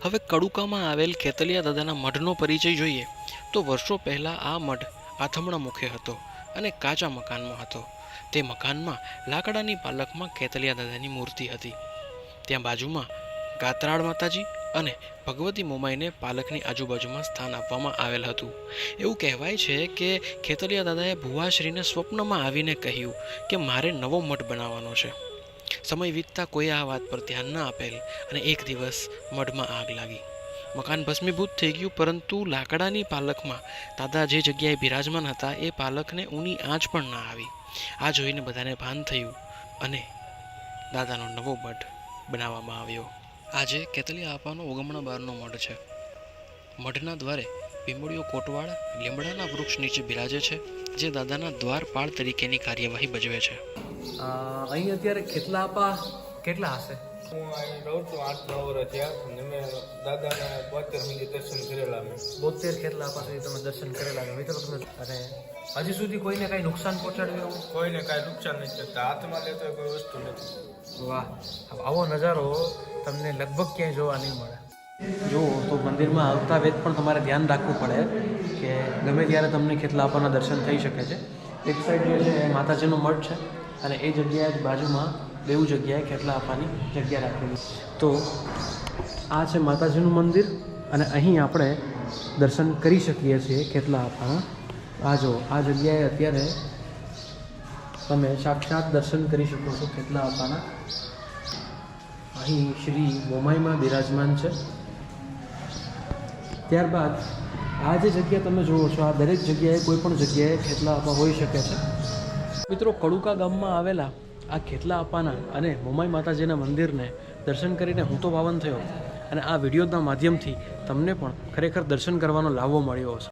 હવે કડુકામાં આવેલ ખેતલિયા દાદાના મઢનો પરિચય જોઈએ તો વર્ષો પહેલાં આ મઢ આથમણા મુખે હતો અને કાચા મકાનમાં હતો. તે મકાનમાં લાકડાની પાલખમાં ખેતલિયા દાદાની મૂર્તિ હતી. ત્યાં બાજુમાં ગાત્રાળ માતાજી અને ભગવતી મોમાઈને પાલખની આજુબાજુમાં સ્થાન આપવામાં આવેલ હતું. એવું કહેવાય છે કે ખેતલિયા દાદાએ ભુવાશ્રીને સ્વપ્નમાં આવીને કહ્યું કે મારે નવો મઠ બનાવવાનો છે. સમય વીતતા કોઈ આ વાત પર ધ્યાન ન આપેલ અને એક દિવસ મઢમાં આગ લાગી. મકાન ભસ્મીભૂત થઈ ગયું, પરંતુ લાકડાની પાલખમાં દાદા જે જગ્યાએ બિરાજમાન હતા એ પાલખને ઊની આંચ પણ ના આવી. આ જોઈને બધાને ભાન થયું અને દાદાનો નવો મઠ બનાવવામાં આવ્યો. આજે કેતલિયા આપાનો ઓગમણા બારનો મઢ છે. મઢના દ્વારે પીંબળીઓ કોટવાળ લીમડાના વૃક્ષ નીચે બિરાજે છે, જે દાદાના દ્વારપાળ તરીકેની કાર્યવાહી ભજવે છે. અહીં અત્યારે ખેતલા આપા કેટલા હશે? હું અહીં રહું છું 8-9 વર્ષ થયા અને મેં દાદાના 72 મિનિટ દર્શન કરેલા મેં. 72 ખેતલા આપા સુધી તમે દર્શન કરેલા છે. મિત્રો તમે અને હજી સુધી કોઈને કાંઈ નુકસાન પહોંચાડ્યું એવું? કોઈને કાંઈ નુકસાન નથી થતા, હાથમાં લેતો કોઈ વસ્તુ નથી. વાહ, આવો નજારો તમને લગભગ ક્યાંય જોવા નહીં મળે. જો તો મંદિરમાં આવતા વેત પણ તમારે ધ્યાન રાખવું પડે કે ગમે ત્યારે તમને ખેતલા આપાના દર્શન થઈ શકે છે. એક સાઈડ જે છે એ માતાજીનો મઠ છે અને એ જગ્યાએ જ બાજુમાં બેઉ જગ્યાએ ખેતલા આપાની જગ્યા રાખેલી. તો આ છે માતાજીનું મંદિર અને અહીં આપણે દર્શન કરી શકીએ છીએ ખેતલા આપાના. આ જો આ જગ્યાએ અત્યારે તમે સાક્ષાત દર્શન કરી શકો છો ખેતલા આપાના. અહીં શ્રી મોમાઈમાં બિરાજમાન છે. ત્યારબાદ આ જે જગ્યા તમે જુઓ છો, આ દરેક જગ્યાએ કોઈ પણ જગ્યાએ ખેતલા આપા હોઈ શકે છે. મિત્રો, કડુકા ગામમાં આવેલા આ ખેતલા આપાના અને મોમાઈ માતાજીના મંદિરને દર્શન કરીને હું તો પાવન થયો અને આ વિડીયોના માધ્યમથી તમને પણ ખરેખર દર્શન કરવાનો લાવો મળ્યો હશે.